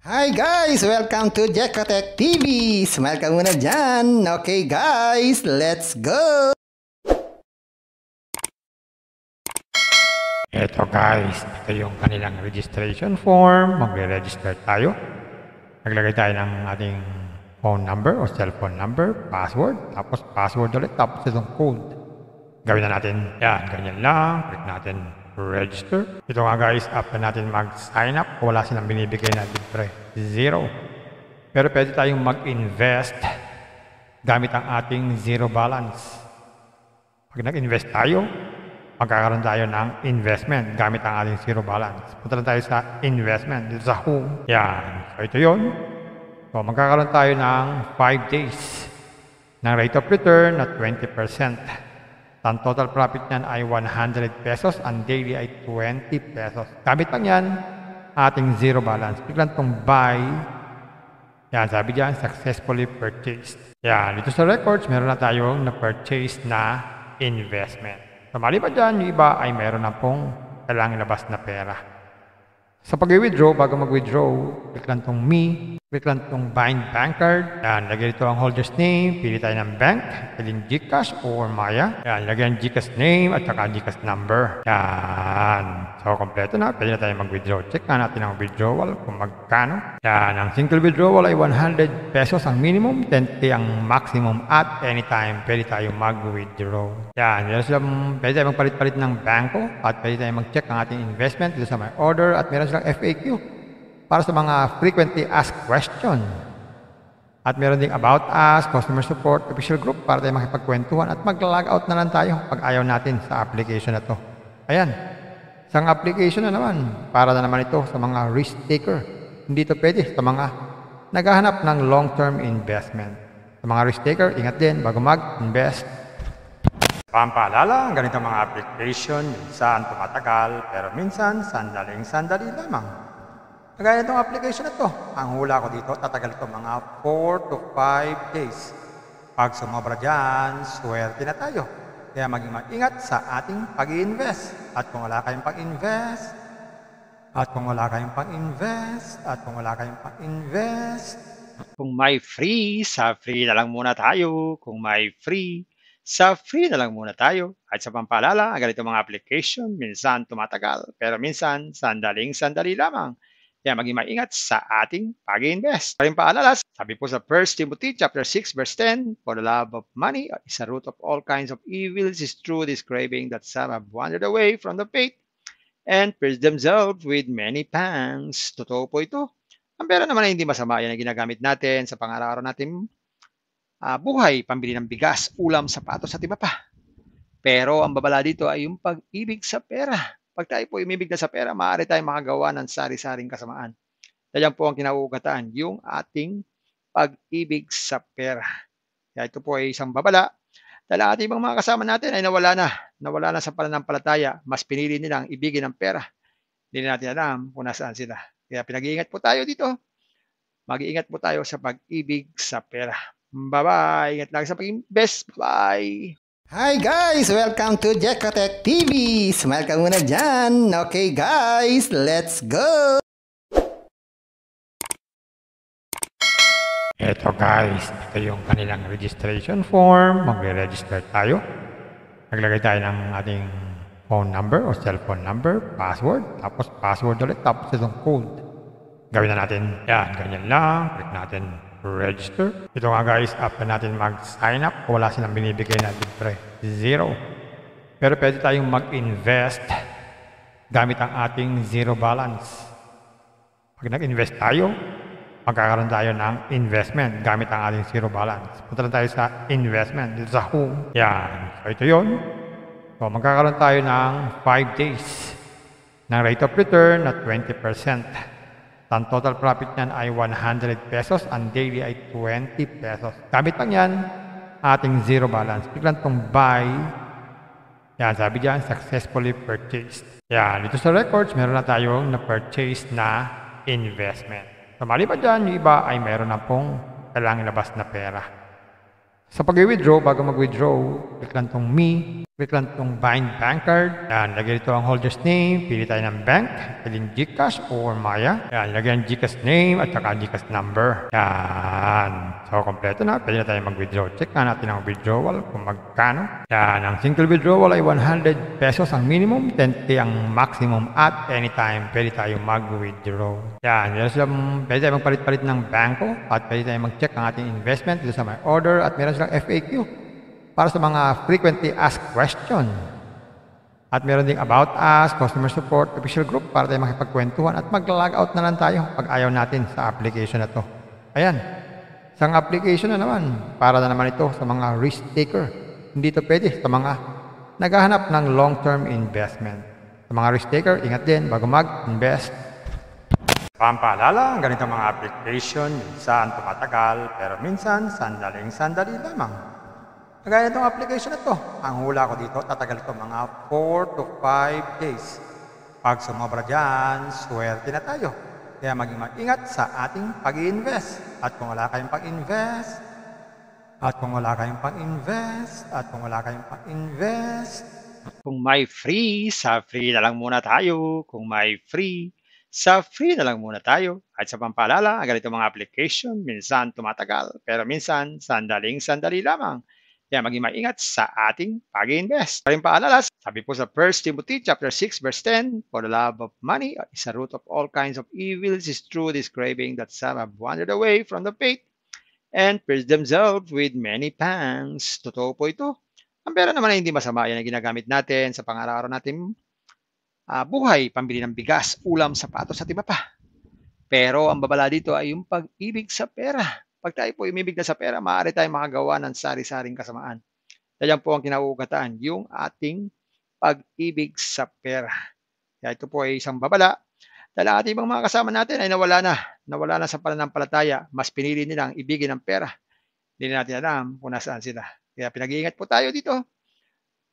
Hi guys! Welcome to Jekotech TV! Smile ka muna dyan! Okay guys, let's go! Eto guys, ito yung kanilang registration form. Magre-register tayo. Naglagay tayo ng ating phone number o cellphone number, password, tapos password ulit, tapos itong code. Gawin na natin yan, ganyan lang. Click natin register. Ito nga guys, after natin mag-sign up, wala silang binibigay na libre. 0. Pero pwede tayong mag-invest gamit ang ating zero balance. Pag nag-invest tayo, magkakaroon tayo ng investment gamit ang ating zero balance. Punta lang tayo sa investment, dito sa home. Yan. So ito yun. So magkakaroon tayo ng 5 days ng rate of return na 20%. Ang total profit niyan ay 100 pesos. Ang daily ay 20 pesos. Gamit lang yan ating zero balance. Biglang itong buy. Yan, sabi dyan, successfully purchased. Yan, dito sa records, meron na tayong na-purchase na investment. So, maliban dyan, yung iba ay meron na pong kailangang labas na pera. Sa pag-withdraw, bago mag-withdraw, click lang itong me, click lang itong bind bank card. Yan, lagyan dito ang holder's name, pili tayo ng bank, piling GCash or Maya. Yan, lagyan GCash name at saka GCash number. Yan. So, kompleto na. Pwede na tayo mag-withdraw. Check na natin ang withdrawal kung magkano. Yan, ang single withdrawal ay 100 pesos ang minimum, 10K ang maximum at anytime pwede tayo mag-withdraw. Yan, pwede tayo magpalit-palit ng bangko at pwede tayo mag-check ang ating investment dito sa my order at meron silang FAQ para sa mga frequently asked question. At meron ding about us, customer support, official group para tayo makipagkwentuhan at mag-log out na lang tayo pag ayaw natin sa application na to. Ayan. Isang application na naman. Para na naman ito sa mga risk taker. Hindi ito pwede sa mga naghahanap ng long-term investment. Sa mga risk taker, ingat din bago mag-invest. Pampaalala, ganito mga application, minsan tumatagal, pero minsan sandaling-sandali lamang. Kagaya itong application na to, ang hula ko dito, tatagal ito mga 4 to 5 days. Pag sumobra dyan, swerte na tayo. Kaya maging mag-ingat sa ating pag-i-invest. At kung wala kayong pag-invest, Kung may free, sa free na lang muna tayo. Kung may free, sa free na lang muna tayo. At sa pampaalala, ganito mga application, minsan tumatagal, pero minsan sandaling-sandali lamang. Kaya maging maingat sa ating pag-invest. Paring paalala, sabi po sa 1 Timothy chapter 6 verse 10, for the love of money is a root of all kinds of evils, is true this craving that some have wandered away from the faith and pierced themselves with many pangs. Totoo po ito. Ang pera naman ay hindi masama. Yan ang ginagamit natin sa pang-araw-araw natin buhay, pambili ng bigas, ulam, sapatos at iba pa. Pero ang babala dito ay yung pag-ibig sa pera. Pag tayo po umibig na sa pera, maaari tayong makagawa ng sari-saring kasamaan. Yan po ang kinauugatan, yung ating pag-ibig sa pera. Kaya ito po ay isang babala. Dahil ang ating ibang mga kasama natin ay nawala na sa pananampalataya. Mas pinili nilang ibigin ang pera. Hindi natin alam kung nasaan sila. Kaya pinag-iingat po tayo dito. Mag-iingat po tayo sa pag-ibig sa pera. Bye-bye. Ingat lagi sa pag-invest. Bye. Hi guys! Welcome to Jekotech TV! Smile ka muna dyan! Okay guys, let's go! Eto guys, ito yung kanilang registration form. Magre-register tayo. Naglagay tayo ng ating phone number o cellphone number, password, tapos password ulit, tapos itong code. Gawin na natin yan, ganyan lang. Click natin register. Ito nga guys, after natin mag-sign up, wala silang binibigay na libre. 0. Pero pwede tayong mag-invest gamit ang ating zero balance. Pag nag-invest tayo, magkakaroon tayo ng investment gamit ang ating zero balance. Punta lang tayo sa investment, dito sa home. Yan. So ito yun. So magkakaroon tayo ng 5 days ng rate of return na 20%. Ang total profit niyan ay 100 pesos. Ang daily ay 20 pesos. Gamit lang yan ating zero balance. Biglang itong buy. Yan, sabi dyan, successfully purchased. Yan, dito sa records, meron na tayong na-purchase na investment. So maliban dyan, yung iba ay meron na pong kailangang labas na pera. Sa pag-withdraw, bago mag-withdraw, click lang itong me, Click lang itong bind bank card. Yan, lagyan ito ang holder's name. Pili tayo ng bank. Pwedeng GCash or Maya. Yan, lagyan GCash name at saka GCash number. Yan. So, kompleto na. Pwede na tayo mag-withdraw. Check na natin ang withdrawal kung magkano. Yan, ang single withdrawal ay 100 pesos ang minimum. 10K ang maximum at anytime pwede tayo mag-withdraw. Yan, pwede tayo magpalit-palit ng banko at pwede tayo mag-check ang ating investment dito sa my order at meron silang FAQ para sa mga frequently asked question. At meron ding about us, customer support, official group para tayo makipagkwentuhan at mag-log out na lang tayo pag ayaw natin sa application na to. Ayan, isang application na naman para na naman ito sa mga risk taker. Hindi ito pwede sa mga naghahanap ng long-term investment. Sa mga risk taker, ingat din bago mag-invest. Pampaalala, ang ganitong mga application minsan tumatagal pero minsan sandaling-sandali lamang. Kagaya itong application na to, ang hula ko dito, tatagal ito mga 4 to 5 days. Pag sumobra dyan, swerte na tayo. Kaya maging mag-ingat sa ating pag-i-invest. At kung wala kayong pag-invest, Kung may free, sa free na lang muna tayo. Kung may free, sa free na lang muna tayo. At sa pampaalala, ang ganitong mga application, minsan tumatagal, pero minsan sandaling-sandali lamang. Kaya maging maingat sa ating pag-invest. Paring paalala, sabi po sa 1 Timothy chapter 6 verse 10, for the love of money is a root of all kinds of evils, is true this craving that some have wandered away from the faith and pierced themselves with many pangs. Totoo po ito. Ang pera naman ay hindi masama. Yan ang ginagamit natin sa pang-araw-araw natin buhay, pambili ng bigas, ulam, sapatos at iba pa. Pero ang babala dito ay yung pag-ibig sa pera. Pag tayo po umibig na sa pera, maaari tayong makagawa ng sari-saring kasamaan. Yan po ang kinauugatan, yung ating pag-ibig sa pera. Kaya ito po ay isang babala. Dahil ang ating ibang mga kasama natin ay nawala na sa pananampalataya. Mas pinili nilang ibigin ang pera. Hindi na natin alam kung nasaan sila. Kaya pinag-iingat po tayo dito.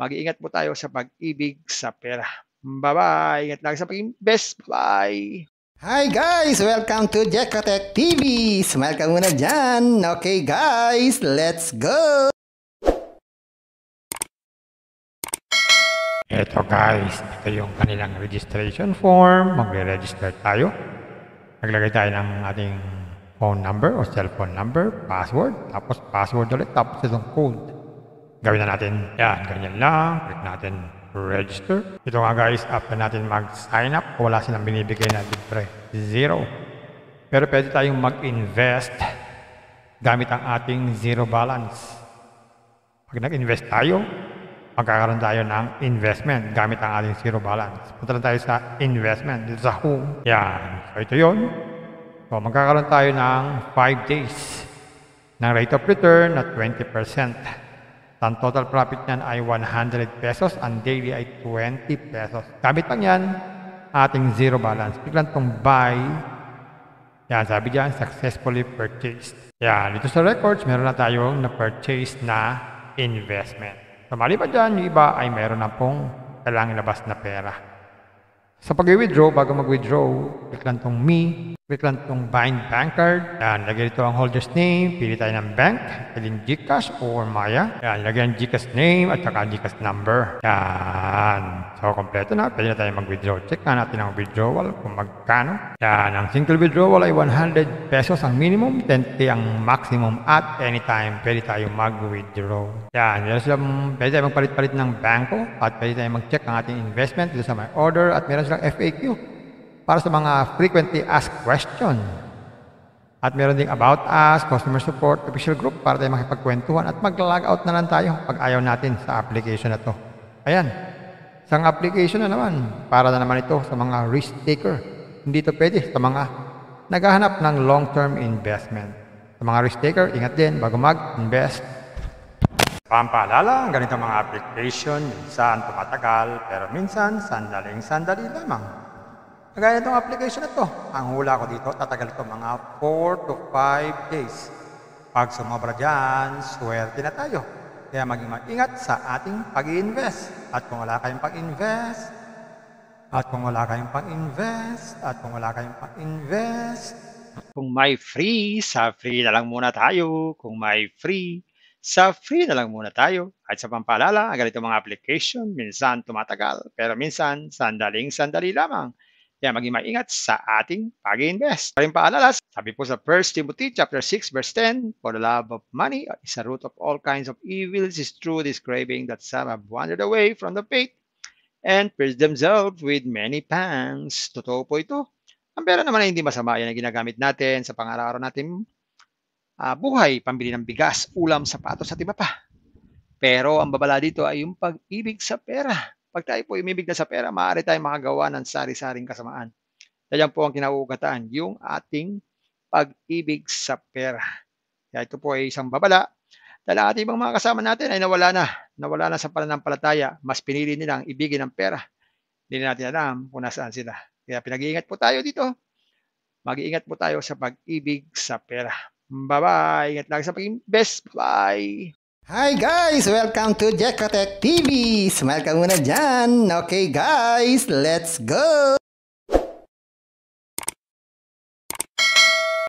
Mag-iingat po tayo sa pag-ibig sa pera. Bye-bye. Ingat lang sa pag-invest. Bye. Hi guys! Welcome to Jekotech TV! Smile ka muna dyan! Okay guys, let's go! Eto guys, ito yung kanilang registration form. Magre-register tayo. Naglagay tayo ng ating phone number o cellphone number, password, tapos password ulit, tapos itong code. Gawin na natin yan, ganyan lang. Click natin register. Ito nga guys, after natin mag-sign up, wala silang binibigay na libre. 0. Pero pwede tayong mag-invest gamit ang ating zero balance. Pag nag-invest tayo, magkakaroon tayo ng investment gamit ang ating zero balance. Punta lang tayo sa investment, dito sa home. Yan. So ito yun. So magkakaroon tayo ng 5 days ng rate of return na 20%. Ang total profit niyan ay 100 pesos. Ang daily ay 20 pesos. Gamit lang yan, ating zero balance. Click lang itong buy. Yan, sabi diyan, successfully purchased. Yan, dito sa records, meron na tayong na-purchase na investment. So, maliban dyan, yung iba ay meron na pong kailangang ilabas na pera. Sa pag-withdraw, bago mag-withdraw, click lang itong me. Click lang itong bind bank card. Yan, lagyan ito ang holder's name. Pili tayo ng bank. Pwedeng GCash or Maya. Yan, lagyan GCash name at saka GCash number. Yan. So, kompleto na. Pwede na tayo mag-withdraw. Check na natin ang withdrawal kung magkano. Yan, ang single withdrawal ay 100 pesos ang minimum. 10K ang maximum at anytime pwede tayo mag-withdraw. Yan, pwede tayo magpalit-palit ng banko at pwede tayo mag-check ang ating investment dito sa my order at meron silang FAQ para sa mga frequently asked question. At meron ding about us, customer support, official group para tayo makipagkwentuhan at mag-log out na lang tayo pag ayaw natin sa application na to. Ayan, isang application na naman para na naman ito sa mga risk taker. Hindi ito pwede sa mga naghahanap ng long-term investment. Sa mga risk taker, ingat din bago mag-invest. Pampaalala, ang ganitong mga application minsan tumatagal pero minsan sandaling-sandali lamang. Kagaya itong application na to, ang hula ko dito, tatagal ito mga 4 to 5 days. Pag sumobra dyan, swerte na tayo. Kaya maging mag-ingat sa ating pag-i-invest. At kung wala kayong Kung may free, sa free na lang muna tayo. Kung may free, Sa free na lang muna tayo. At sa pampaalala, ang ganitong mga application, minsan tumatagal, pero minsan sandaling-sandali lamang. Kaya maging maingat sa ating pag-invest. Paring paalala, sabi po sa 1 Timothy chapter 6 verse 10, for the love of money is a root of all kinds of evils, is true this craving that some have wandered away from the faith and pierced themselves with many pangs. Totoo po ito. Ang pera naman ay hindi masama. Yan ang ginagamit natin sa pang-araw-araw natin buhay, pambili ng bigas, ulam, sapatos at iba pa. Pero ang babala dito ay yung pag-ibig sa pera. Pag tayo po umibig na sa pera, maaari tayong makagawa ng sari-saring kasamaan. Yan po ang kinauugataan, yung ating pag-ibig sa pera. Kaya ito po ay isang babala dahil ang ating ibang mga kasama natin ay nawala na sa pananampalataya. Mas pinili nilang ibigin ang pera. Hindi na natin alam kung nasaan sila. Kaya pinag-iingat po tayo dito. Mag-iingat po tayo sa pag-ibig sa pera. Bye-bye. Ingat lagi sa pag-invest. Bye. Hi guys! Welcome to Jekatech TV! Smile ka muna dyan! Okay guys, let's go!